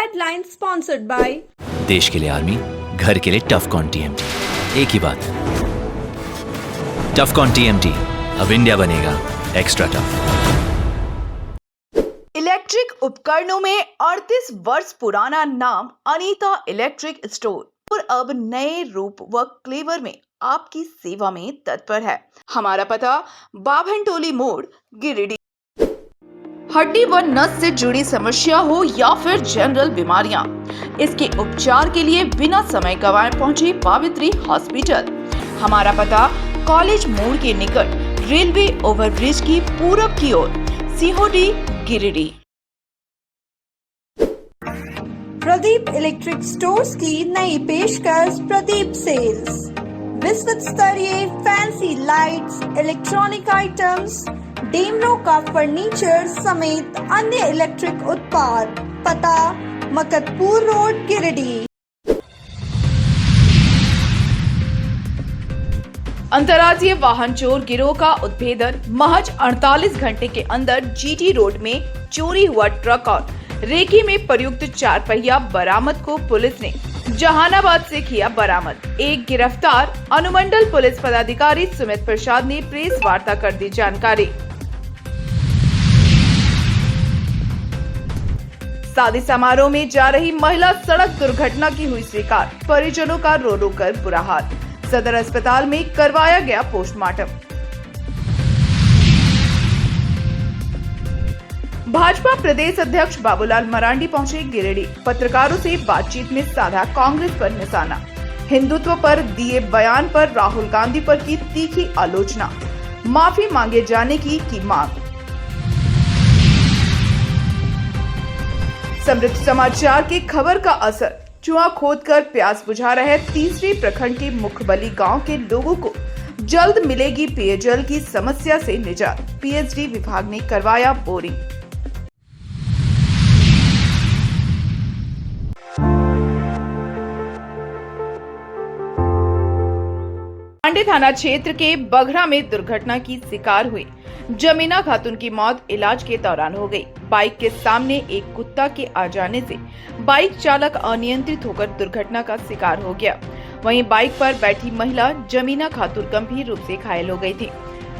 Headline sponsored by देश के लिए आर्मी, घर के लिए टफकॉन टीएमटी। एक ही बात, टफकॉन टीएमटी, अब इंडिया बनेगा एक्स्ट्रा टफ। इलेक्ट्रिक उपकरणों में 38 वर्ष पुराना नाम अनीता इलेक्ट्रिक स्टोर और अब नए रूप व क्लेवर में आपकी सेवा में तत्पर है। हमारा पता बाभनटोली मोड़, गिरिडीह। हड्डी व नस से जुड़ी समस्या हो या फिर जनरल बीमारियां, इसके उपचार के लिए बिना समय गंवाए पहुंचे पावित्री हॉस्पिटल। हमारा पता कॉलेज मोड़ के निकट रेलवे ओवरब्रिज की पूरब की ओर, सिहोडी, गिरिडीह। प्रदीप इलेक्ट्रिक स्टोर्स की नई पेशकश प्रदीप सेल्स। विश्व स्तरीय fancy lights, electronic items, Damro का फर्नीचर समेत अन्य इलेक्ट्रिक उत्पाद। पता मकतपुर रोड, गिरिडीह। अंतर्राज्यीय वाहन चोर गिरोह का उद्भेदन। महज 48 घंटे के अंदर जीटी रोड में चोरी हुआ ट्रक और रेकी में प्रयुक्त 4 पहिया बरामद को पुलिस ने जहानाबाद से किया बरामद। एक गिरफ्तार। अनुमंडल पुलिस पदाधिकारी सुमित प्रसाद ने प्रेस वार्ता कर दी जानकारी। शादी समारोह में जा रही महिला सड़क दुर्घटना की हुई शिकार। परिजनों का रो रो कर बुरा हाल। सदर अस्पताल में करवाया गया पोस्टमार्टम। भाजपा प्रदेश अध्यक्ष बाबूलाल मरांडी पहुंचे गिरिडीह। पत्रकारों से बातचीत में साधा कांग्रेस पर निशाना। हिंदुत्व पर दिए बयान पर राहुल गांधी पर की तीखी आलोचना। माफी मांगे जाने की मांग। समृद्ध समाचार की खबर का असर। चुआ खोदकर प्यास बुझा रहे तीसरे प्रखंड के मुखबली गांव के लोगों को जल्द मिलेगी पेयजल की समस्या से निजात। पीएचडी विभाग ने करवाया बोरिंग। पांडे थाना क्षेत्र के बघरा में दुर्घटना की शिकार हुई जमीना खातून की मौत इलाज के दौरान हो गई। बाइक के सामने एक कुत्ता के आ जाने से बाइक चालक अनियंत्रित होकर दुर्घटना का शिकार हो गया। वहीं बाइक पर बैठी महिला जमीना खातून गंभीर रूप से घायल हो गई थी।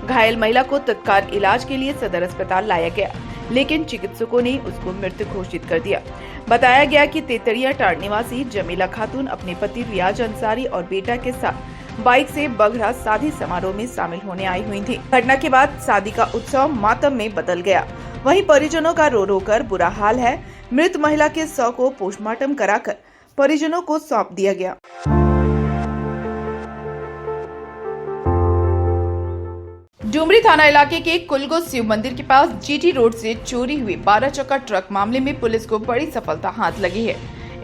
घायल महिला को तत्काल इलाज के लिए सदर अस्पताल लाया गया, लेकिन चिकित्सकों ने उसको मृत घोषित कर दिया। बताया गया कि तेतरिया टाड़ निवासी जमीला खातून अपने पति रियाज अंसारी और बेटा के साथ बाइक से बघरा शादी समारोह में शामिल होने आई हुई थी। घटना के बाद शादी का उत्सव मातम में बदल गया। वहीं परिजनों का रो रो कर बुरा हाल है। मृत महिला के शव को पोस्टमार्टम कराकर परिजनों को सौंप दिया गया। डुमरी थाना इलाके के कुलगो शिव मंदिर के पास जीटी रोड से चोरी हुई 12 चक्का ट्रक मामले में पुलिस को बड़ी सफलता हाथ लगी है।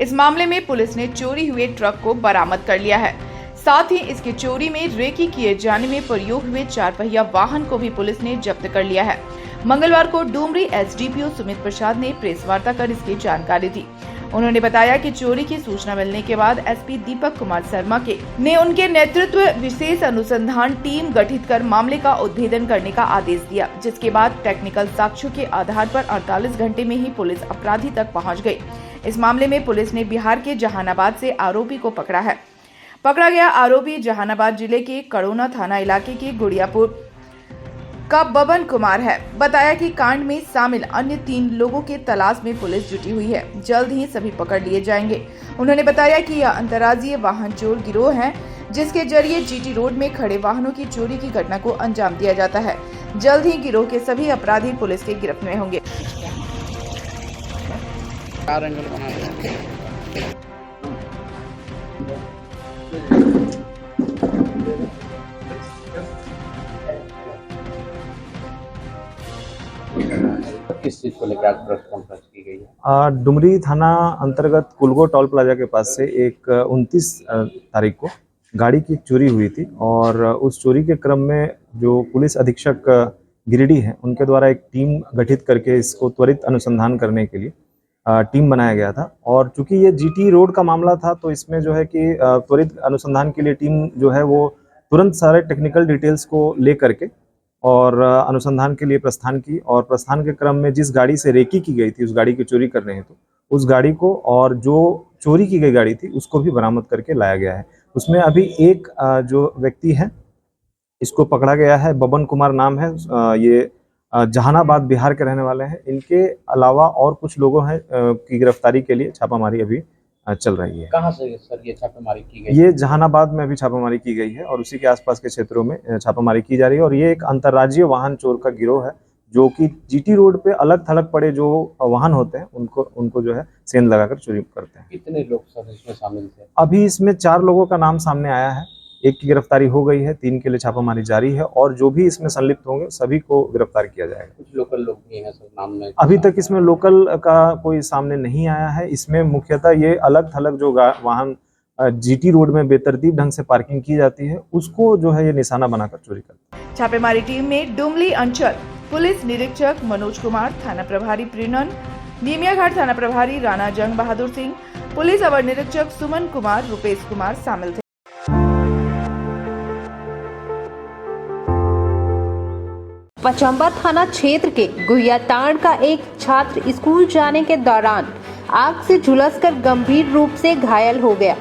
इस मामले में पुलिस ने चोरी हुए ट्रक को बरामद कर लिया है। साथ ही इसकी चोरी में रेकी किए जाने में प्रयोग हुए 4 पहिया वाहन को भी पुलिस ने जब्त कर लिया है। मंगलवार को डुमरी एसडीपीओ सुमित प्रसाद ने प्रेस वार्ता कर इसकी जानकारी दी। उन्होंने बताया कि चोरी की सूचना मिलने के बाद एसपी दीपक कुमार शर्मा ने उनके नेतृत्व विशेष अनुसंधान टीम गठित कर मामले का उद्भेदन करने का आदेश दिया, जिसके बाद टेक्निकल साक्ष्यों के आधार पर 48 घंटे में ही पुलिस अपराधी तक पहुँच गयी। इस मामले में पुलिस ने बिहार के जहानाबाद से आरोपी को पकड़ा है। पकड़ा गया आरोपी जहानाबाद जिले के कड़ोना थाना इलाके के गुड़ियापुर का बबन कुमार है। बताया कि कांड में शामिल अन्य 3 लोगों के तलाश में पुलिस जुटी हुई है। जल्द ही सभी पकड़ लिए जाएंगे। उन्होंने बताया कि यह अंतर्राज्यीय वाहन चोर गिरोह है, जिसके जरिए जीटी रोड में खड़े वाहनों की चोरी की घटना को अंजाम दिया जाता है। जल्द ही गिरोह के सभी अपराधी पुलिस के गिरफ्त में होंगे। किस चीज को लेकर प्रेस कॉन्फ्रेंस की गई है? डुमरी थाना अंतर्गत कुलगो टोल प्लाजा के पास से एक 29 तारीख को गाड़ी की चोरी हुई थी और उस चोरी के क्रम में जो पुलिस अधीक्षक गिरिडीह हैं, उनके द्वारा एक टीम गठित करके इसको त्वरित अनुसंधान करने के लिए टीम बनाया गया था। और चूंकि ये जीटी रोड का मामला था, तो इसमें जो है कि त्वरित अनुसंधान के लिए टीम जो है वो तुरंत सारे टेक्निकल डिटेल्स को ले करके और अनुसंधान के लिए प्रस्थान की। और प्रस्थान के क्रम में जिस गाड़ी से रेकी की गई थी, उस गाड़ी की चोरी कर रहे हैं, तो उस गाड़ी को और जो चोरी की गई गाड़ी थी उसको भी बरामद करके लाया गया है। उसमें अभी एक जो व्यक्ति है इसको पकड़ा गया है, बबन कुमार नाम है। ये जहानाबाद बिहार के रहने वाले हैं। इनके अलावा और कुछ लोगों हैं की गिरफ्तारी के लिए छापामारी अभी चल रही है। कहाँ से सर ये छापेमारी की गई? ये जहानाबाद में अभी छापामारी की गई है और उसी के आसपास के क्षेत्रों में छापामारी की जा रही है। और ये एक अंतर्राज्यीय वाहन चोर का गिरोह है जो कि जीटी रोड पे अलग थलग पड़े जो वाहन होते हैं उनको जो है सेंध लगाकर चोरी करते हैं। कितने लोग सर इसमें शामिल थे? अभी इसमें 4 लोगों का नाम सामने आया है, एक की गिरफ्तारी हो गई है, 3 के लिए छापामारी जारी है और जो भी इसमें संलिप्त होंगे सभी को गिरफ्तार किया जाएगा। कुछ लोकल लोग भी हैं सर नाम में? अभी तक इसमें लोकल का कोई सामने नहीं आया है। इसमें मुख्यतः ये अलग थलग जो वाहन जीटी रोड में बेतरतीब ढंग से पार्किंग की जाती है उसको जो है ये निशाना बनाकर चोरी करते हैं। छापेमारी टीम में डुमली अंचल पुलिस निरीक्षक मनोज कुमार, थाना प्रभारी प्रीनन, नीमियाघाट थाना प्रभारी राणा जंग बहादुर सिंह, पुलिस अवर निरीक्षक सुमन कुमार, रुपेश कुमार शामिल थे। पचंबा थाना क्षेत्र के गुहियातांड़ का एक छात्र स्कूल जाने के दौरान आग से झुलसकर गंभीर रूप से घायल हो गया।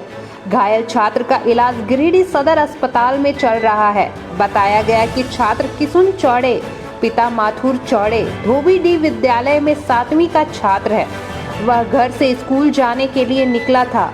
घायल छात्र का इलाज गिरिडीह सदर अस्पताल में चल रहा है। बताया गया कि छात्र किशुन चौड़े पिता माथुर चौड़े धोबीडीह विद्यालय में 7वीं का छात्र है। वह घर से स्कूल जाने के लिए निकला था,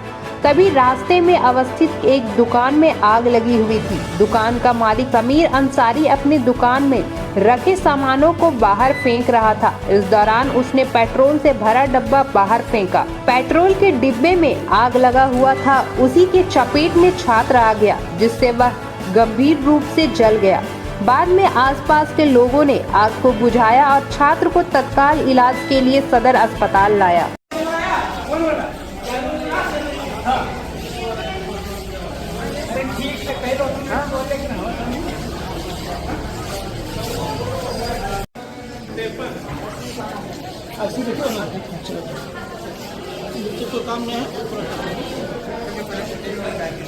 तभी रास्ते में अवस्थित एक दुकान में आग लगी हुई थी। दुकान का मालिक समीर अंसारी अपनी दुकान में रखे सामानों को बाहर फेंक रहा था। इस दौरान उसने पेट्रोल से भरा डब्बा बाहर फेंका। पेट्रोल के डिब्बे में आग लगा हुआ था, उसी के चपेट में छात्र आ गया जिससे वह गंभीर रूप से जल गया। बाद में आसपास के लोगों ने आग को बुझाया और छात्र को तत्काल इलाज के लिए सदर अस्पताल लाया।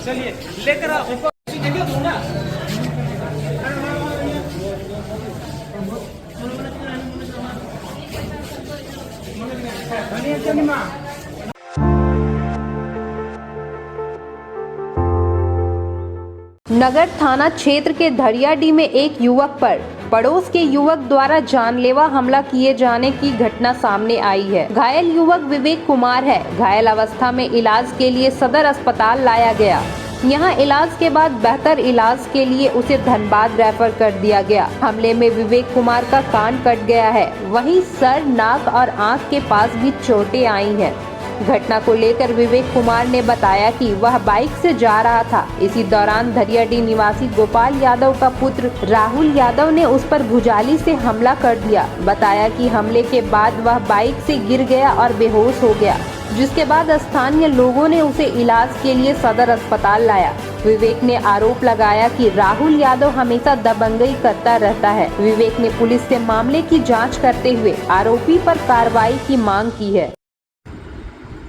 चलिए लेकर आओ। नगर थाना क्षेत्र के धरियाडीह में एक युवक पर पड़ोस के युवक द्वारा जानलेवा हमला किए जाने की घटना सामने आई है। घायल युवक विवेक कुमार है। घायल अवस्था में इलाज के लिए सदर अस्पताल लाया गया। यहां इलाज के बाद बेहतर इलाज के लिए उसे धनबाद रेफर कर दिया गया। हमले में विवेक कुमार का कान कट गया है, वहीं सर, नाक और आंख के पास भी चोटें आई हैं। घटना को लेकर विवेक कुमार ने बताया कि वह बाइक से जा रहा था। इसी दौरान धरियाडीह निवासी गोपाल यादव का पुत्र राहुल यादव ने उस पर भुजाली से हमला कर दिया। बताया कि हमले के बाद वह बाइक से गिर गया और बेहोश हो गया, जिसके बाद स्थानीय लोगों ने उसे इलाज के लिए सदर अस्पताल लाया। विवेक ने आरोप लगाया कि राहुल यादव हमेशा दबंगई करता रहता है। विवेक ने पुलिस से मामले की जाँच करते हुए आरोपी पर कार्रवाई की मांग की है।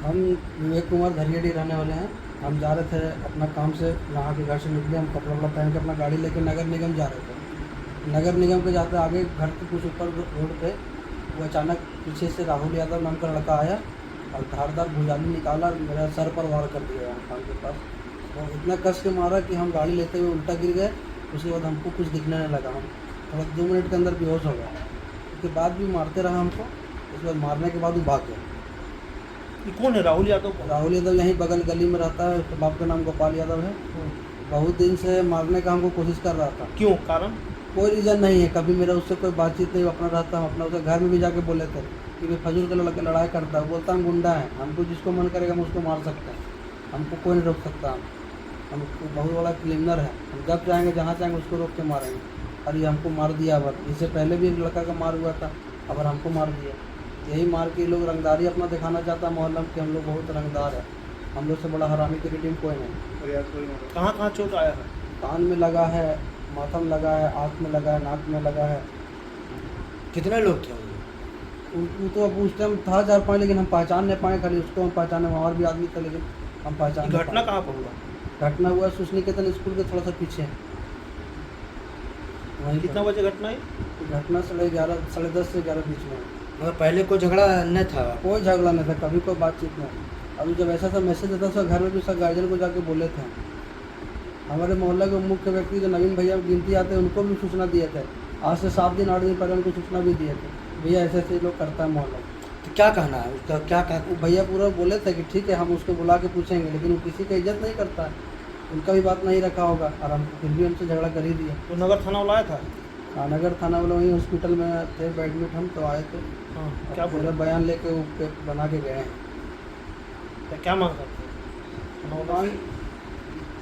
हम विवेक कुमार धरियाडीह रहने वाले हैं। हम जा रहे थे अपना काम से, यहाँ के घर से निकले। हम कपड़ा वपड़ा पहन के अपना गाड़ी लेकर नगर निगम जा रहे थे। नगर निगम के जाते आगे घर के कुछ ऊपर रोड पे वो अचानक पीछे से राहुल यादव नाम का लड़का आया और धारदार भुजाली निकाला और मेरा सर पर वार कर दिया कान के पास। तो इतना कस के मारा कि हम गाड़ी लेते हुए उल्टा गिर गए। उसके बाद हमको कुछ दिखने नहीं लगा। हम थोड़ा 2 मिनट के अंदर बेहोश हो गया। उसके बाद भी मारते रहा हमको। उसके बाद मारने के बाद वो भाग गया। ये कौन है राहुल यादव? राहुल यादव यहीं बगल गली में रहता है। उसके बाप का नाम गोपाल यादव है। बहुत दिन से मारने का हमको कोशिश कर रहा था। क्यों? कारण? कोई रीज़न नहीं है। कभी मेरा उससे कोई बातचीत नहीं, अपना रहता। हम अपना उसके घर में भी जाके बोले थे कि वे फजूल के लड़के लड़ाई करता है। बोलता हम गुंडा है, हमको जिसको मन करेगा हम उसको मार सकते हैं, हमको कोई नहीं रोक सकता। हम बहुत बड़ा क्रिमिनल है। हम जब चाहेंगे जहाँ चाहेंगे उसको रोक के मारेंगे। और ये हमको मार दिया। अबर इससे पहले भी एक लड़का का मार हुआ था, अबर हमको मार दिया। यही मार के लोग रंगदारी अपना दिखाना चाहता है मोहल्ला में कि हम लोग बहुत रंगदार है। हम लोग से बड़ा हरामी की टीम कोई नहीं। कहाँ कहाँ चोट आया है? कान में लगा है, माथा में लगा है, आँख में लगा है, नाक में लगा है। कितने लोग थे? वो तो अब उस टाइम था 4-5, लेकिन हम पहचान नहीं पाए। खाली उसको हम पहचाने, और भी आदमी था लेकिन हम पहचान। घटना कहाँ पर हुआ? घटना हुआ सुशनी केतन स्कूल के थोड़ा सा पीछे। कितना बजे घटना है? घटना 11:30 से 11 बीच में। मगर पहले कोई झगड़ा नहीं था। कोई झगड़ा नहीं था, कभी कोई बातचीत नहीं। अभी जब ऐसा सा मैसेज आता था घर में भी सब गार्जियन को जाके बोले थे। हमारे मोहल्ले के मुख्य व्यक्ति जो नवीन भैया गिनती आते हैं उनको भी सूचना दिए थे। आज से 7 दिन 8 दिन पहले उनको सूचना भी दिए थे, भैया ऐसे ऐसे लोग करता है मोहल्ला। तो क्या कहना है उसका, क्या वो भैया पूरा बोले थे कि ठीक है हम उसको बुला के पूछेंगे, लेकिन वो किसी का इज्जत नहीं करता है, उनका भी बात नहीं रखा होगा और हम फिर भी उनसे झगड़ा कर ही दिया। तो नगर थाना बुलाया था? हाँ, नगर थाना वाले वहीं हॉस्पिटल में थे एडमिट, हम तो आए थे। हाँ, क्या पूरा बयान लेके वो पे बना के गए हैं। तो क्या मांग करते हैं?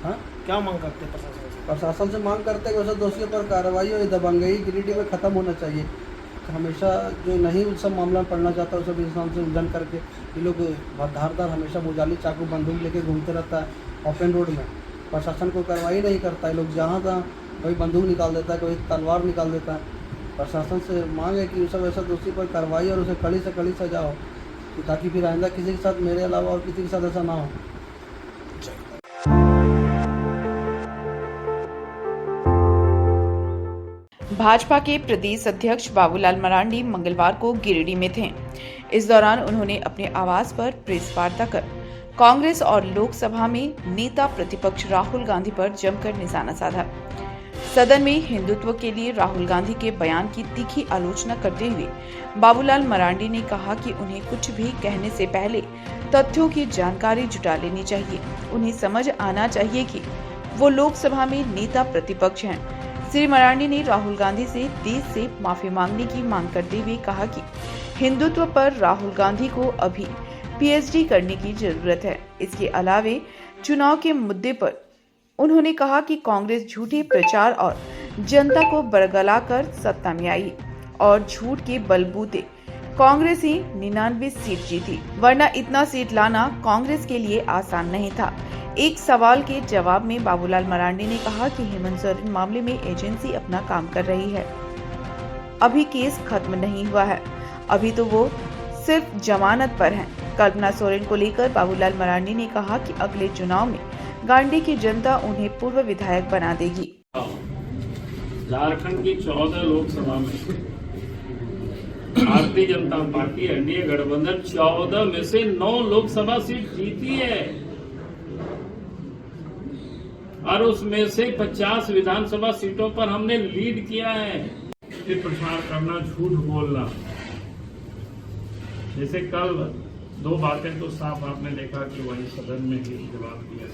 हाँ, क्या मांग करते हैं प्रशासन से? प्रशासन से मांग करते हैं वैसे दोषियों पर कार्रवाई और दबंगई गिरिडीह में ख़त्म होना चाहिए। हमेशा जो नहीं उस सब मामला में पढ़ना चाहता है, उस सब इंसान से उलझन करके ये लोग धारदार हमेशा मुजाली चाकू बंदूक लेके घूमते रहता है ओपन रोड में। प्रशासन को कार्रवाई नहीं करता है, लोग जहाँ तहाँ कोई बंदूक निकाल देता है, कोई तलवार निकाल देता है। प्रशासन से मांग है कि सब ऐसा दोषी पर कार्रवाई और उसे कड़ी से कड़ी सजा हो, ताकि फिर आइंदा किसी के साथ मेरे अलावा और किसी के साथ ऐसा ना हो। भाजपा के प्रदेश अध्यक्ष बाबूलाल मरांडी मंगलवार को गिरिडीह में थे। इस दौरान उन्होंने अपने आवास पर प्रेस वार्ता कर कांग्रेस और लोकसभा में नेता प्रतिपक्ष राहुल गांधी पर जमकर निशाना साधा। सदन में हिंदुत्व के लिए राहुल गांधी के बयान की तीखी आलोचना करते हुए बाबूलाल मरांडी ने कहा कि उन्हें कुछ भी कहने से पहले तथ्यों की जानकारी जुटा लेनी चाहिए। उन्हें समझ आना चाहिए कि वो लोकसभा में नेता प्रतिपक्ष हैं। श्री मरांडी ने राहुल गांधी से देश से माफी मांगने की मांग करते हुए कहा कि हिंदुत्व पर राहुल गांधी को अभी पीएचडी करने की जरूरत है। इसके अलावे चुनाव के मुद्दे पर उन्होंने कहा कि कांग्रेस झूठे प्रचार और जनता को बरगलाकर सत्ता में आई और झूठ के बलबूते कांग्रेस ही 99 सीट जीती, वरना इतना सीट लाना कांग्रेस के लिए आसान नहीं था। एक सवाल के जवाब में बाबूलाल मरांडी ने कहा कि हेमंत सोरेन मामले में एजेंसी अपना काम कर रही है, अभी केस खत्म नहीं हुआ है, अभी तो वो सिर्फ जमानत पर हैं। कल्पना सोरेन को लेकर बाबूलाल मरांडी ने कहा कि अगले चुनाव में गांडी की जनता उन्हें पूर्व विधायक बना देगी। झारखंड की 14 लोकसभा में भारतीय जनता पार्टी एनडीए गठबंधन 14 में से 9 लोकसभा सीट जीती है और उसमें से 50 विधानसभा सीटों पर हमने लीड किया है। ये प्रचार करना, झूठ बोलना, जैसे कल 2 बातें तो साफ आपने देखा कि वही सदन में ही जवाब दिया।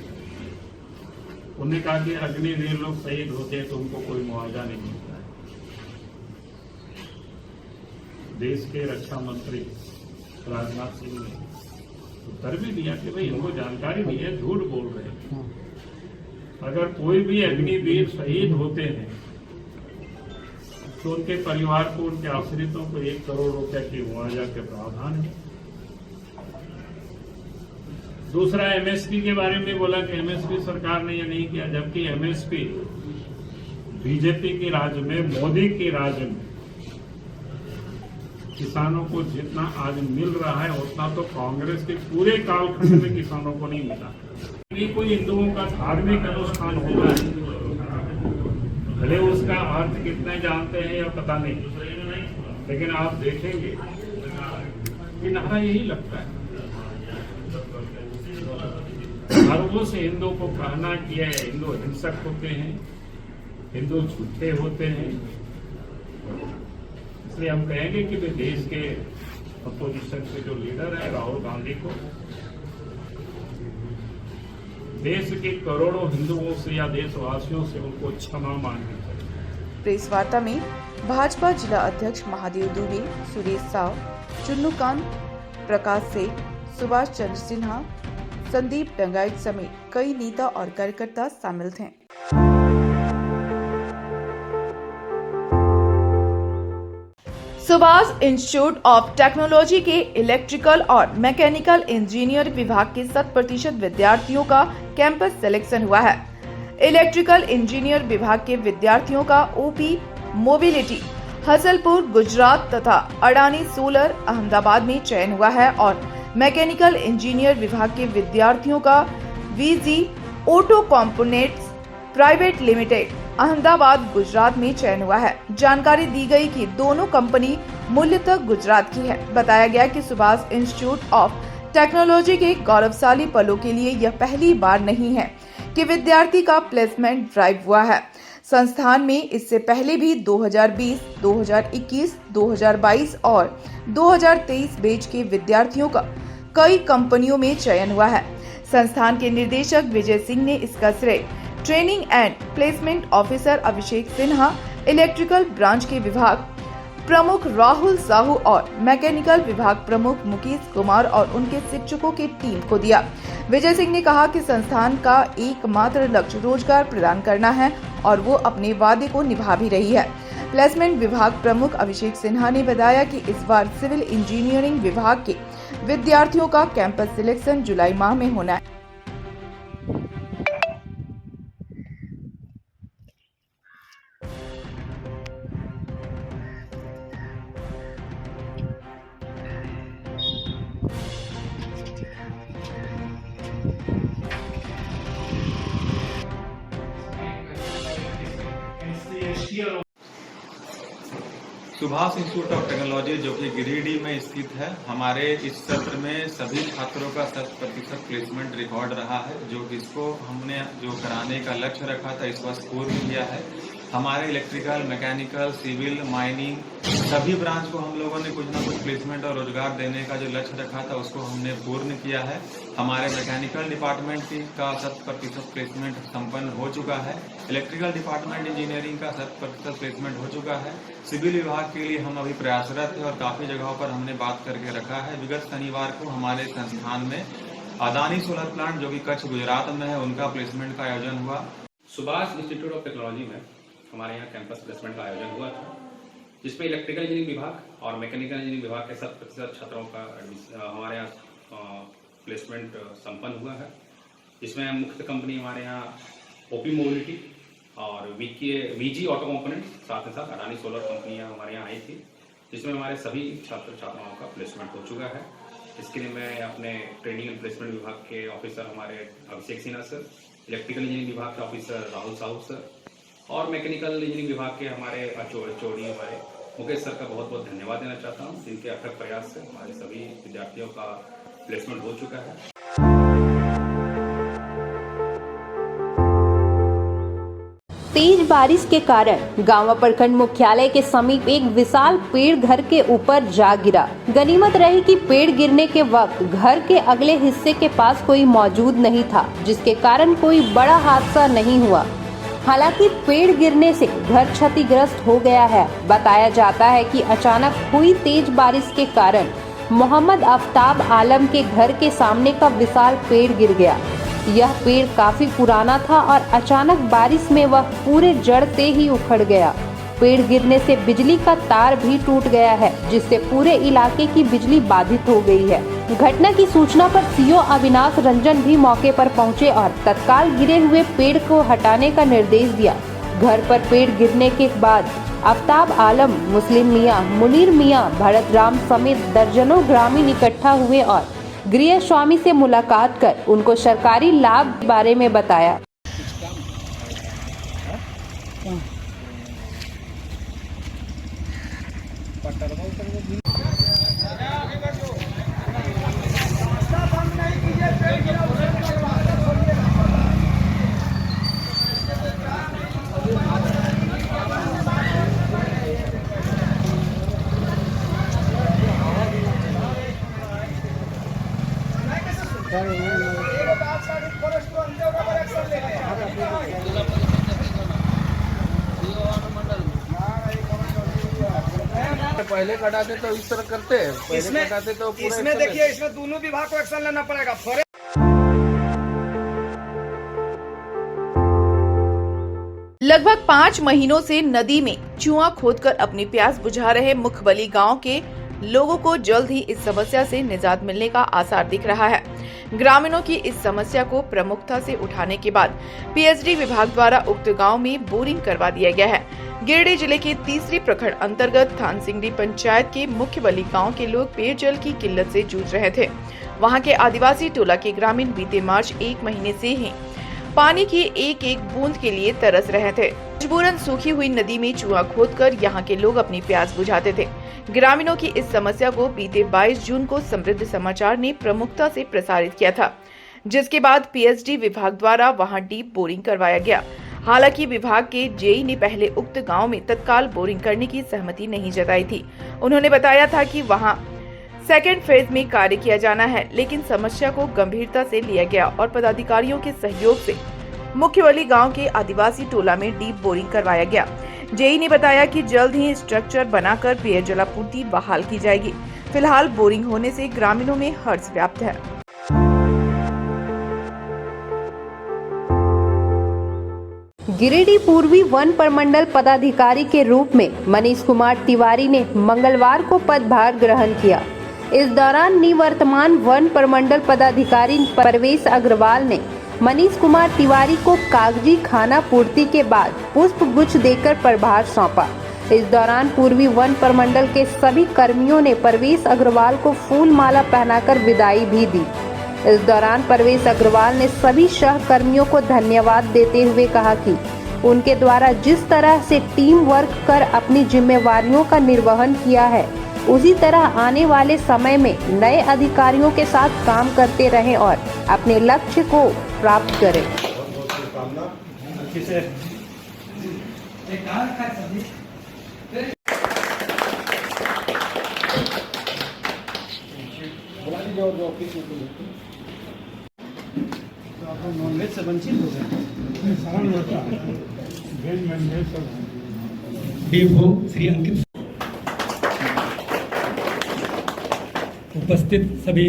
उन्होंने कहा कि अग्निवीर लोग शहीद होते हैं तो उनको कोई मुआवजा नहीं मिलता है। देश के रक्षा मंत्री राजनाथ सिंह ने उत्तर भी दिया कि भाई इनको जानकारी नहीं है, झूठ बोल रहे हैं। अगर कोई भी अग्निवीर शहीद होते हैं तो उनके परिवार को, उनके आश्रितों को 1 करोड़ रुपए की मुआवजा के प्रावधान है। दूसरा, एमएसपी के बारे में बोला कि एमएसपी सरकार ने ये नहीं किया, जबकि एमएसपी बीजेपी के राज में, मोदी के राज में किसानों को जितना आज मिल रहा है उतना तो कांग्रेस के पूरे कालखंड में किसानों को नहीं मिला। ये कोई हिंदुओं का धार्मिक अनुष्ठान होता है, भले उसका अर्थ कितने जानते हैं या पता नहीं, लेकिन आप देखेंगे कि नारा यही लगता है। धर्मों से हिंदू को कहना कि हिंदू हिंसक होते हैं, हिंदू झूठे होते हैं, इसलिए हम कहेंगे कि वे देश के अपोजिशन के जो लीडर है राहुल गांधी को देश के करोड़ों हिंदुओं से या देशवासियों से उनको क्षमा मांगनी चाहिए। प्रेस वार्ता में भाजपा जिला अध्यक्ष महादेव दुबे, सुरेश साव, चुन्नूकांत, प्रकाश सेठ, सुभाष चंद्र सिन्हा, संदीप डंगाइट समेत कई नेता और कार्यकर्ता शामिल थे। सुभाष इंस्टीट्यूट ऑफ टेक्नोलॉजी के इलेक्ट्रिकल और मैकेनिकल इंजीनियर विभाग के 100% विद्यार्थियों का कैंपस सिलेक्शन हुआ है। इलेक्ट्रिकल इंजीनियर विभाग के विद्यार्थियों का ओपी मोबिलिटी हसलपुर गुजरात तथा अडानी सोलर अहमदाबाद में चयन हुआ है और मैकेनिकल इंजीनियर विभाग के विद्यार्थियों का VG auto components private limited Ahmedabad Gujarat में चयन हुआ है। जानकारी दी गई कि दोनों कंपनी मूलतः गुजरात की है। बताया गया कि सुभाष इंस्टीट्यूट ऑफ टेक्नोलॉजी के गौरवशाली पलों के लिए यह पहली बार नहीं है कि विद्यार्थी का प्लेसमेंट ड्राइव हुआ है। संस्थान में इससे पहले भी 2020, 2021, 2022 और 2023 बैच के विद्यार्थियों का कई कंपनियों में चयन हुआ है। संस्थान के निदेशक विजय सिंह ने इसका श्रेय training and placement officer Abhishek Sinha, electrical branch के विभाग प्रमुख राहुल साहू और मैकेनिकल विभाग प्रमुख मुकेश कुमार और उनके शिक्षकों की टीम को दिया। विजय सिंह ने कहा कि संस्थान का एकमात्र लक्ष्य रोजगार प्रदान करना है और वो अपने वादे को निभा भी रही है। प्लेसमेंट विभाग प्रमुख अभिषेक सिन्हा ने बताया कि इस बार सिविल इंजीनियरिंग विभाग के विद्यार्थियों का कैंपस सिलेक्शन जुलाई माह में होना है। सुभाष इंस्टीट्यूट ऑफ टेक्नोलॉजी जो कि गिरिडीह में स्थित है, हमारे इस सत्र में सभी छात्रों का 100% प्लेसमेंट रिकॉर्ड रहा है। जो इसको हमने जो कराने का लक्ष्य रखा था इस वर्ष पूर्ण किया है। हमारे इलेक्ट्रिकल, मैकेनिकल, सिविल, माइनिंग सभी ब्रांच को हम लोगों ने कुछ ना कुछ प्लेसमेंट और रोजगार देने का जो लक्ष्य रखा था उसको हमने पूर्ण किया है। हमारे मैकेनिकल डिपार्टमेंट का 100% प्लेसमेंट संपन्न हो चुका है। इलेक्ट्रिकल डिपार्टमेंट इंजीनियरिंग का 100% प्लेसमेंट हो चुका है। सिविल विभाग के लिए हम अभी प्रयासरत है और काफी जगहों पर हमने बात करके रखा है। विगत शनिवार को हमारे संस्थान में अदानी सोलर प्लांट जो कि कच्छ गुजरात में है उनका प्लेसमेंट का आयोजन हुआ। सुभाष इंस्टीट्यूट ऑफ टेक्नोलॉजी में हमारे यहाँ कैंपस प्लेसमेंट का आयोजन हुआ था, जिसमें इलेक्ट्रिकल इंजीनियरिंग विभाग और मैकेनिकल इंजीनियरिंग विभाग के 100% छात्रों का हमारे यहाँ प्लेसमेंट संपन्न हुआ है। जिसमें मुख्य कंपनी हमारे यहाँ ओपी मोबिलिटी और वीजी ऑटो कंपोनेंट, साथ ही साथ अडानी सोलर कंपनियाँ हमारे यहाँ आई थी, जिसमें हमारे सभी छात्राओं का प्लेसमेंट हो चुका है। इसके लिए मैं अपने ट्रेनिंग एंड प्लेसमेंट विभाग के ऑफिसर हमारे अभिषेक सिन्हा सर, इलेक्ट्रिकल इंजीनियरिंग विभाग के ऑफिसर राहुल साहू सर और मैकेनिकल इंजीनियरिंग विभाग के हमारे चौड़ी हमारे मुकेश सर का बहुत बहुत धन्यवाद देना चाहता हूँ, जिनके अथक प्रयास से हमारे सभी विद्यार्थियों का प्लेसमेंट हो चुका है। तेज बारिश के कारण गांव प्रखंड मुख्यालय के समीप एक विशाल पेड़ घर के ऊपर जा गिरा। गनीमत रही कि पेड़ गिरने के वक्त घर के अगले हिस्से के पास कोई मौजूद नहीं था, जिसके कारण कोई बड़ा हादसा नहीं हुआ। हालांकि पेड़ गिरने से घर क्षतिग्रस्त हो गया है। बताया जाता है कि अचानक हुई तेज बारिश के कारण मोहम्मद आफ्ताब आलम के घर के सामने का विशाल पेड़ गिर गया। यह पेड़ काफी पुराना था और अचानक बारिश में वह पूरे जड़ से ही उखड़ गया। पेड़ गिरने से बिजली का तार भी टूट गया है, जिससे पूरे इलाके की बिजली बाधित हो गई है। घटना की सूचना पर सीओ अविनाश रंजन भी मौके पर पहुंचे और तत्काल गिरे हुए पेड़ को हटाने का निर्देश दिया। घर पर पेड़ गिरने के बाद आफ्ताब आलम, मुस्लिम मियां, मुनीर मियां, भरत राम समेत दर्जनों ग्रामीण इकट्ठा हुए और गृह स्वामी से मुलाकात कर उनको सरकारी लाभ के बारे में बताया। पहले कटाते तो इस तरह करते हैं, पहले कटाते तो पूरा इसमें देखिए, इसमें दोनों विभाग को एक्शन लेना पड़ेगा। लगभग 5 महीनों से नदी में चुआ खोदकर अपनी प्यास बुझा रहे मुखबली गांव के लोगों को जल्द ही इस समस्या से निजात मिलने का आसार दिख रहा है। ग्रामीणों की इस समस्या को प्रमुखता से उठाने के बाद पीएचडी विभाग द्वारा उक्त गांव में बोरिंग करवा दिया गया है। गिरिडीह जिले के तीसरी प्रखंड अंतर्गत थानसिंगडी पंचायत के मुख्यबली गांव के लोग पेयजल की किल्लत से जूझ रहे थे। वहां के आदिवासी टोला के ग्रामीण बीते मार्च 1 महीने से ही पानी की एक एक बूंद के लिए तरस रहे थे। मजबूरन सूखी हुई नदी में चूहा खोदकर यहां के लोग अपनी प्यास बुझाते थे। ग्रामीणों की इस समस्या को बीते 22 जून को समृद्ध समाचार ने प्रमुखता से प्रसारित किया था, जिसके बाद पीएचडी विभाग द्वारा वहां डीप बोरिंग करवाया गया। हालांकि विभाग के जेई ने पहले उक्त गांव में तत्काल बोरिंग करने की सहमति नहीं जताई थी। उन्होंने बताया था कि वहां सेकेंड फेज में कार्य किया जाना है, लेकिन समस्या को गंभीरता से लिया गया और पदाधिकारियों के सहयोग से मुख्यवली गांव के आदिवासी टोला में डीप बोरिंग करवाया गया। जेई ने बताया कि जल्द ही स्ट्रक्चर बनाकर पेयजल आपूर्ति बहाल की जाएगी। फिलहाल बोरिंग होने से ग्रामीणों में हर्ष व्याप्त है। गिरिडीह पूर्वी वन प्रमंडल पदाधिकारी के रूप में मनीष कुमार तिवारी ने मंगलवार को पदभार ग्रहण किया। इस दौरान निवर्तमान वन प्रमंडल पदाधिकारी परवेश अग्रवाल ने मनीष कुमार तिवारी को कागजी खाना पूर्ति के बाद पुष्प गुच्छ देकर प्रभार सौंपा। इस दौरान पूर्वी वन प्रमंडल के सभी कर्मियों ने परवेश अग्रवाल को फूल माला पहनाकर विदाई भी दी। इस दौरान परवेश अग्रवाल ने सभी सहकर्मियों को धन्यवाद देते हुए कहा कि उनके द्वारा जिस तरह से टीम वर्क कर अपनी जिम्मेवारियों का निर्वहन किया है, उसी तरह आने वाले समय में नए अधिकारियों के साथ काम करते रहें और अपने लक्ष्य को प्राप्त करें। नॉनवेज से वंचित हो गए। श्री अंकित उपस्थित सभी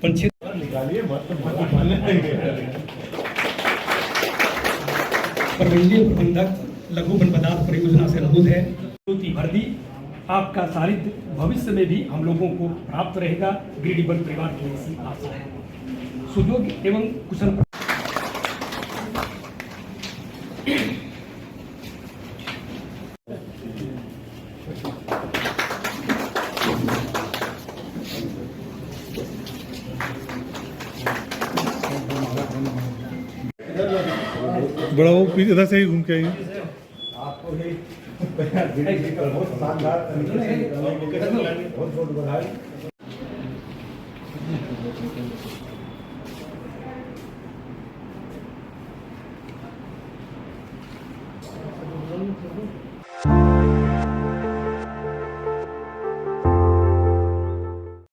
पंचित प्रमंडलीय प्रबंधक लघु वन पदार्थ परियोजना से अनुरोध है, ज्योति वर्दी आपका सानिध्य भविष्य में भी हम लोगों को प्राप्त रहेगा। गिरिडीह वन परिवार की ऐसी आशा है। सुयोग्य एवं कुशल बड़ा वो इधर से ही घूम के आइए।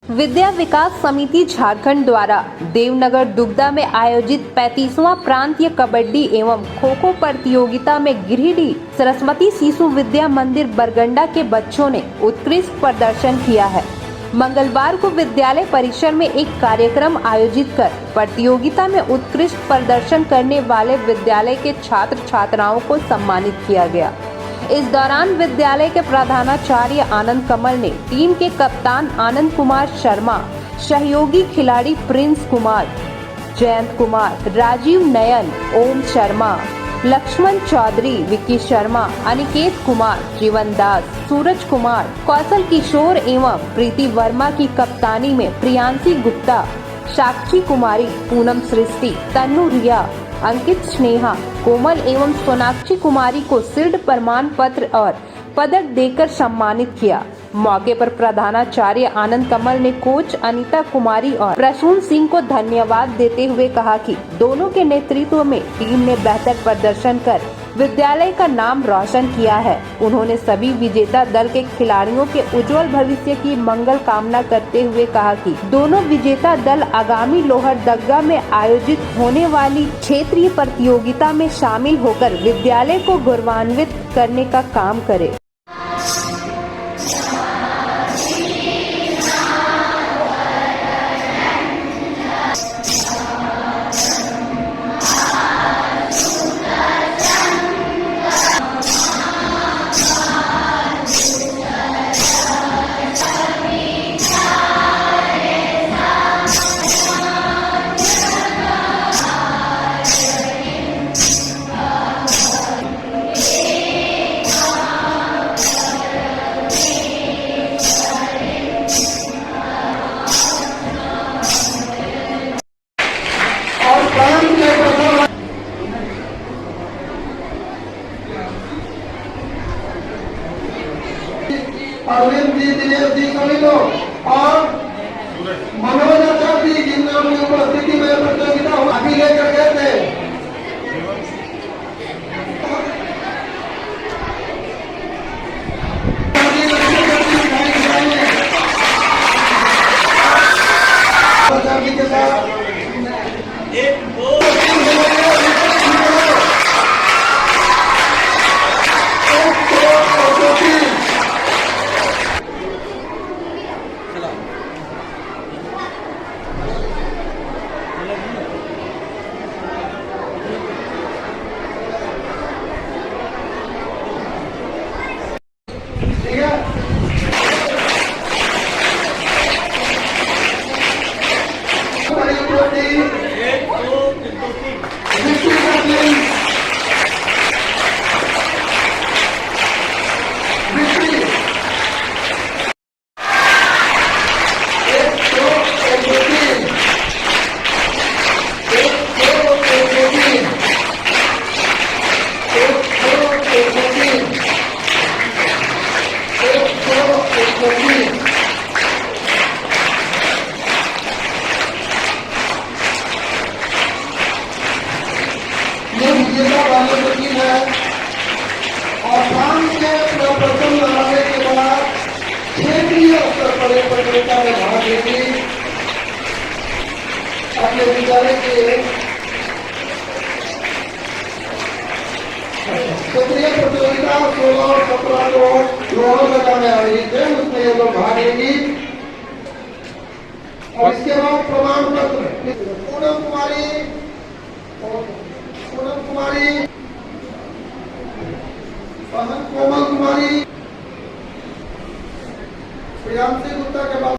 विद्या विकास समिति झारखंड द्वारा देवनगर दुग्धा में आयोजित 35वां प्रांतीय कबड्डी एवं खो खो प्रतियोगिता में गिरिडीह सरस्वती शिशु विद्या मंदिर बरगंडा के बच्चों ने उत्कृष्ट प्रदर्शन किया है। मंगलवार को विद्यालय परिसर में एक कार्यक्रम आयोजित कर प्रतियोगिता में उत्कृष्ट प्रदर्शन करने वाले विद्यालय के छात्र छात्राओं को सम्मानित किया गया। इस दौरान विद्यालय के प्रधानाचार्य आनंद कमल ने टीम के कप्तान आनंद कुमार शर्मा, सहयोगी खिलाड़ी प्रिंस कुमार, जयंत कुमार, राजीव नयन, ओम शर्मा, लक्ष्मण चौधरी, विक्की शर्मा, अनिकेत कुमार, जीवन दास, सूरज कुमार, कौशल किशोर एवं प्रीति वर्मा की कप्तानी में प्रियांशी गुप्ता, साक्षी कुमारी, पूनम सृष्टि, तन्नू रिया, अंकित स्नेहा, कोमल एवं सोनाक्षी कुमारी को शील्ड प्रमाण पत्र और पदक देकर सम्मानित किया। मौके पर प्रधानाचार्य आनंद कमल ने कोच अनीता कुमारी और प्रसून सिंह को धन्यवाद देते हुए कहा कि दोनों के नेतृत्व में टीम ने बेहतर प्रदर्शन कर विद्यालय का नाम रोशन किया है। उन्होंने सभी विजेता दल के खिलाड़ियों के उज्जवल भविष्य की मंगल कामना करते हुए कहा कि दोनों विजेता दल आगामी लोहरदगा में आयोजित होने वाली क्षेत्रीय प्रतियोगिता में शामिल होकर विद्यालय को गौरवान्वित करने का काम करे। किलो और मनोज आचार्य जी जिन नाम की उपस्थिति में प्रतियोगिता अभी लेकर गए थे। आचार्य के साथ और शाम के प्रदर्शन लगाने के बाद क्षेत्रीय स्तर पर प्रतियोगिता में भाग लेगी। अपने विद्यालय के क्षेत्रीय प्रतियोगिता 16 और 17 को लोहरदगा में आयोजित है, उसमें ये लोग भाग लेंगी। और इसके बाद प्रमाण पत्र पूनम कुमारी कोमल कुमारी प्रियांशी गुप्ता के बाद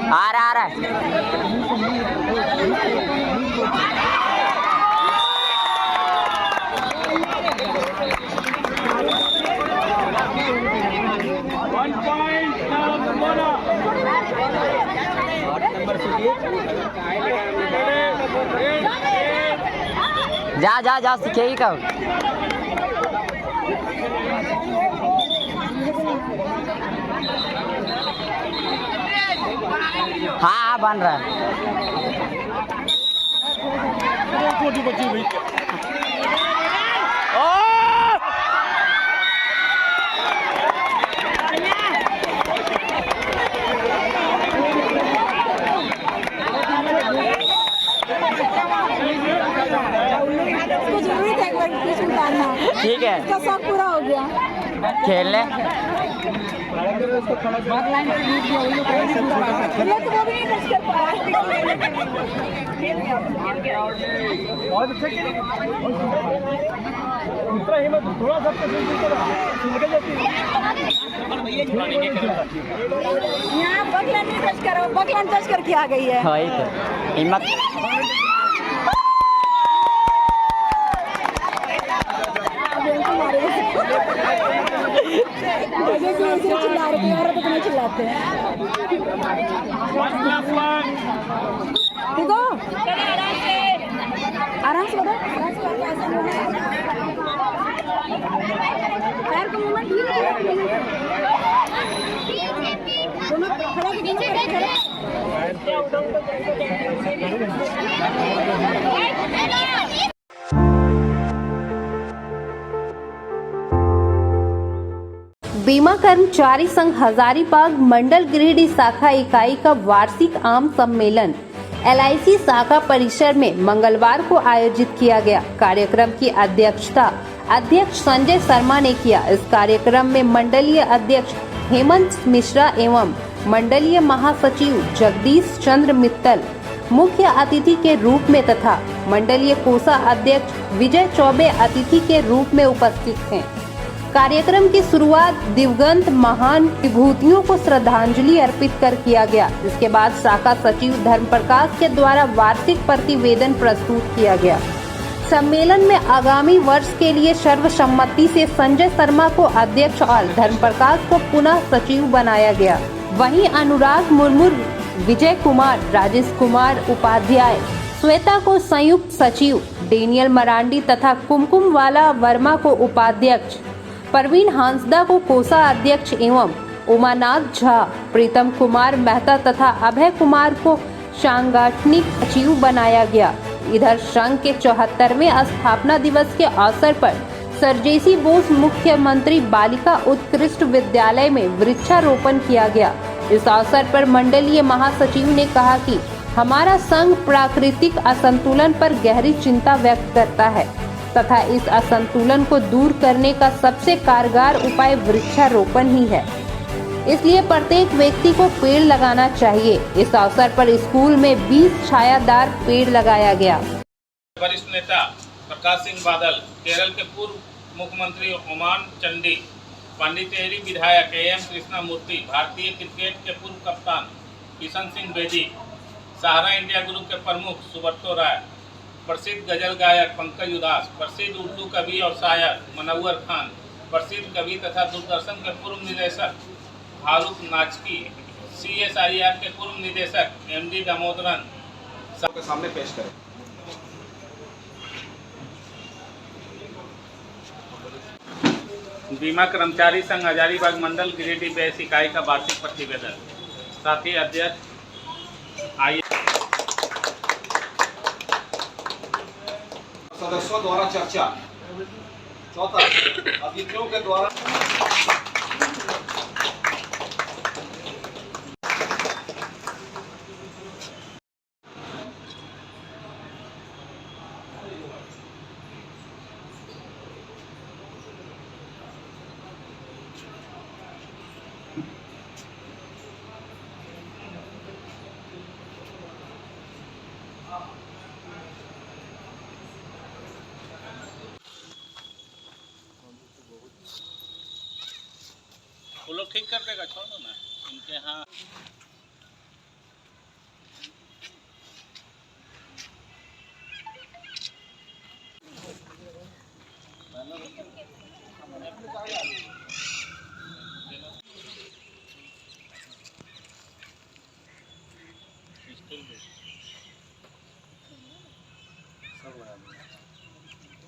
आ रहा है। जा जा जा सीखेगी कब। हाँ बन रहा है। ठीक है, इसका शौक पूरा हो गया। खेल ले। यहाँ बगलन नहीं टच करो, बगलन टच करके आ गई है। वही तो हिम्मत। चिल्ला रहे हैं, औरत इतने चिल्लाते हैं। देखो आराम से पैर का मूवमेंट ठीक है। दोनों खड़े बीमा कर्मचारी संघ हजारीबाग मंडल गिरिडीह शाखा इकाई का वार्षिक आम सम्मेलन LIC शाखा परिसर में मंगलवार को आयोजित किया गया। कार्यक्रम की अध्यक्षता अध्यक्ष संजय शर्मा ने किया। इस कार्यक्रम में मंडलीय अध्यक्ष हेमंत मिश्रा एवं मंडलीय महासचिव जगदीश चंद्र मित्तल मुख्य अतिथि के रूप में तथा मंडलीय कोषा अध्यक्ष विजय चौबे अतिथि के रूप में उपस्थित थे। कार्यक्रम की शुरुआत दिवंगत महान विभूतियों को श्रद्धांजलि अर्पित कर किया गया। इसके बाद शाखा सचिव धर्म प्रकाश के द्वारा वार्षिक प्रतिवेदन प्रस्तुत किया गया। सम्मेलन में आगामी वर्ष के लिए सर्वसम्मति से संजय शर्मा को अध्यक्ष और धर्मप्रकाश को पुनः सचिव बनाया गया। वहीं अनुराग मुर्मू, विजय कुमार, राजेश कुमार उपाध्याय, श्वेता को संयुक्त सचिव, डेनियल मरांडी तथा कुमकुम वाला वर्मा को उपाध्यक्ष, परवीन हांसदा को कोषाध्यक्ष एवं उमानाथ झा, प्रीतम कुमार मेहता तथा अभय कुमार को सांगठनिक सचिव बनाया गया। इधर संघ के 74वें स्थापना दिवस के अवसर पर सरजेसी बोस मुख्यमंत्री बालिका उत्कृष्ट विद्यालय में वृक्षारोपण किया गया। इस अवसर पर मंडलीय महासचिव ने कहा कि हमारा संघ प्राकृतिक असंतुलन पर गहरी चिंता व्यक्त करता है तथा इस असंतुलन को दूर करने का सबसे कारगर उपाय वृक्षारोपण ही है। इसलिए प्रत्येक व्यक्ति को पेड़ लगाना चाहिए। इस अवसर पर स्कूल में 20 छायादार पेड़ लगाया गया। वरिष्ठ नेता प्रकाश सिंह बादल, केरल के पूर्व मुख्यमंत्री ओमान चंडी, पांडिचेरी विधायक AM कृष्णा मूर्ति, भारतीय क्रिकेट के पूर्व कप्तान किशन सिंह बेदी, सहारा इंडिया ग्रुप के प्रमुख सुब्रतो राय, प्रसिद्ध गजल गायक पंकज उदास, प्रसिद्ध उर्दू कवि और शायर मनव्वर खान, प्रसिद्ध कवि तथा दूरदर्शन के पूर्व निदेशक फारूक नाचकी, CSIR के पूर्व निदेशक MD दामोदरन सबके सामने पेश करें। बीमा कर्मचारी संघ हजारीबाग मंडल गिरिडीह बेस इकाई का वार्षिक प्रतिवेदन। साथ ही अध्यक्ष आइए सदस्यों द्वारा चर्चा। चौथा, अतिथियों के द्वारा वो लोग ठीक कर देगा, छोड़ो ना इनके यहाँ।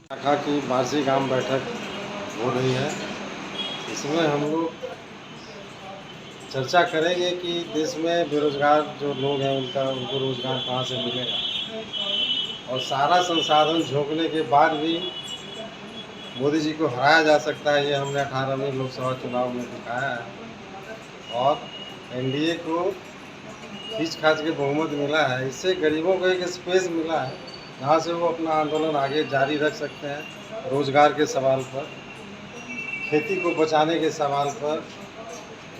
शाखा की वार्षिक आम बैठक हो रही है। इसमें हम लोग चर्चा करेंगे कि देश में बेरोजगार जो लोग हैं उनको रोजगार कहाँ से मिलेगा और सारा संसाधन झोंकने के बाद भी मोदी जी को हराया जा सकता है। ये हमने 18वें लोकसभा चुनाव में दिखाया है और NDA को खींच खाच के बहुमत मिला है। इससे गरीबों को एक स्पेस मिला है जहाँ से वो अपना आंदोलन आगे जारी रख सकते हैं। रोजगार के सवाल पर, खेती को बचाने के सवाल पर,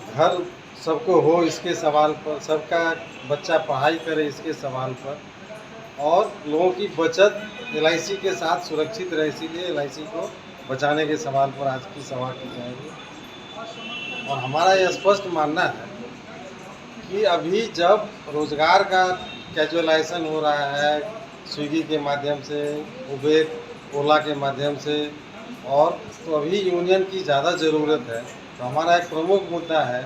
घर सबको हो इसके सवाल पर, सबका बच्चा पढ़ाई करे इसके सवाल पर, और लोगों की बचत LIC के साथ सुरक्षित रहे, इसीलिए LIC को बचाने के सवाल पर आज की सभा की जाएगी। और हमारा यह स्पष्ट मानना है कि अभी जब रोजगार का कैजुअलाइजेशन हो रहा है स्विगी के माध्यम से, उबेर, ओला के माध्यम से, और तो अभी यूनियन की ज़्यादा ज़रूरत है। तो हमारा एक प्रमुख मुद्दा है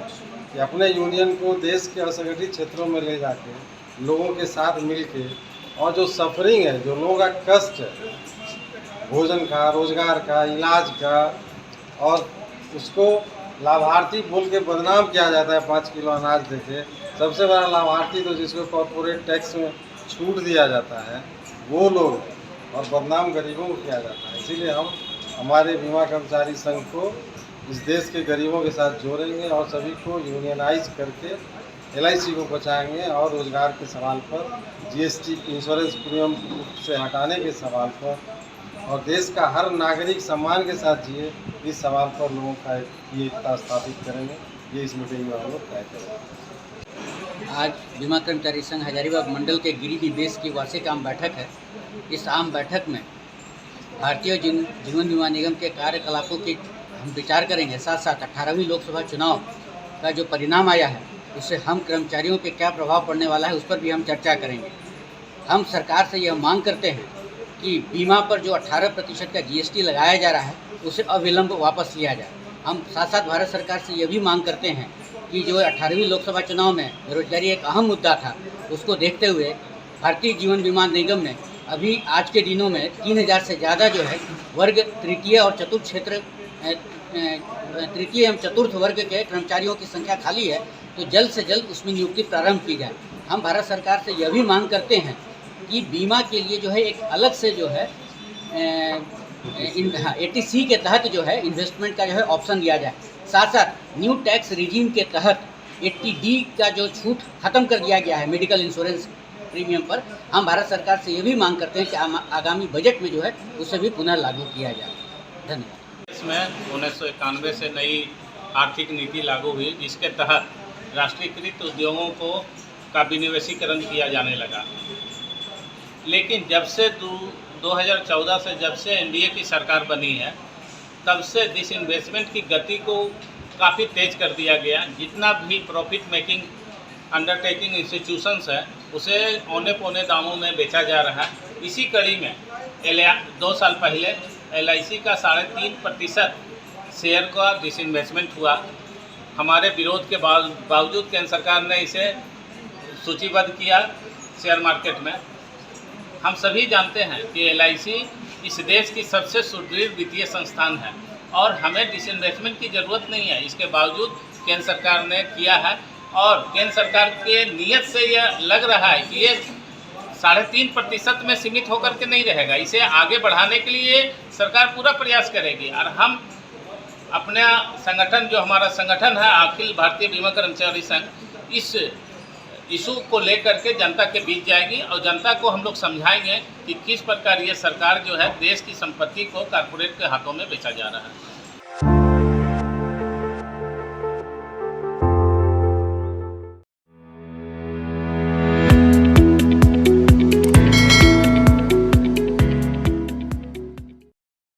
कि अपने यूनियन को देश के असंगठित क्षेत्रों में ले जाके लोगों के साथ मिलके, और जो सफरिंग है, जो लोगों का कष्ट है, भोजन का, रोजगार का, इलाज का, और उसको लाभार्थी बोल के बदनाम किया जाता है 5 किलो अनाज देके। सबसे बड़ा लाभार्थी तो जिसको कॉर्पोरेट टैक्स में छूट दिया जाता है वो लोग, और बदनाम गरीबों को किया जाता है। इसीलिए हम हमारे बीमा कर्मचारी संघ को इस देश के गरीबों के साथ जोड़ेंगे और सभी को यूनियनाइज करके LIC को बचाएंगे, और रोजगार के सवाल पर, GST इंश्योरेंस प्रीमियम से हटाने के सवाल पर, और देश का हर नागरिक सम्मान के साथ जिए, इस सवाल पर लोगों का एकता स्थापित करेंगे। ये इस मीटिंग में हम लोग तय करेंगे। आज बीमा कर्मचारी संघ हजारीबाग मंडल के गिरिडीह बेस की वार्षिक आम बैठक है। इस आम बैठक में भारतीय जीवन बीमा निगम के कार्यकलापों की हम विचार करेंगे। साथ साथ 18वीं लोकसभा चुनाव का जो परिणाम आया है उससे हम कर्मचारियों पे क्या प्रभाव पड़ने वाला है उस पर भी हम चर्चा करेंगे। हम सरकार से यह मांग करते हैं कि बीमा पर जो 18% का GST लगाया जा रहा है उसे अविलंब वापस लिया जाए। हम साथ साथ भारत सरकार से यह भी मांग करते हैं कि जो 18वीं लोकसभा चुनाव में बेरोजगारी एक अहम मुद्दा था, उसको देखते हुए भारतीय जीवन बीमा निगम ने अभी आज के दिनों में 3000 से ज़्यादा जो है वर्ग तृतीय और चतुर्थ क्षेत्र तृतीय एवं चतुर्थ वर्ग के कर्मचारियों की संख्या खाली है, तो जल्द से जल्द उसमें नियुक्ति प्रारंभ की जाए। हम भारत सरकार से यह भी मांग करते हैं कि बीमा के लिए जो है एक अलग से जो है 80C के तहत जो है इन्वेस्टमेंट का जो है ऑप्शन दिया जाए। साथ साथ न्यू टैक्स रिजीम के तहत 80D का जो छूट खत्म कर दिया गया है मेडिकल इंश्योरेंस प्रीमियम पर, हम भारत सरकार से ये भी मांग करते हैं कि आगामी बजट में जो है उसे भी पुनः लागू किया जाए। धन्यवाद। इसमें 1991 से नई आर्थिक नीति लागू हुई, जिसके तहत राष्ट्रीयकृत उद्योगों का विनिवेशीकरण किया जाने लगा। लेकिन जब से 2014 से जब से एनडीए की सरकार बनी है, तब से डिसइन्वेस्टमेंट की गति को काफ़ी तेज कर दिया गया। जितना भी प्रॉफिट मेकिंग अंडरटेकिंग इंस्टीट्यूशंस है उसे औने पौने दामों में बेचा जा रहा है। इसी कड़ी में 2 साल पहले LIC का 3.5% शेयर का डिसइन्वेस्टमेंट हुआ। हमारे विरोध के बावजूद केंद्र सरकार ने इसे सूचीबद्ध किया शेयर मार्केट में। हम सभी जानते हैं कि LIC इस देश की सबसे सुदृढ़ वित्तीय संस्थान है और हमें डिसइन्वेस्टमेंट की ज़रूरत नहीं है। इसके बावजूद केंद्र सरकार ने किया है और केंद्र सरकार के नियत से यह लग रहा है कि ये 3.5% में सीमित होकर के नहीं रहेगा। इसे आगे बढ़ाने के लिए सरकार पूरा प्रयास करेगी और हम अपना संगठन, जो हमारा संगठन है अखिल भारतीय बीमा कर्मचारी संघ, इस इशू को लेकर के जनता के बीच जाएगी और जनता को हम लोग समझाएंगे कि किस प्रकार ये सरकार जो है देश की संपत्ति को कॉर्पोरेट के हाथों में बेचा जा रहा है।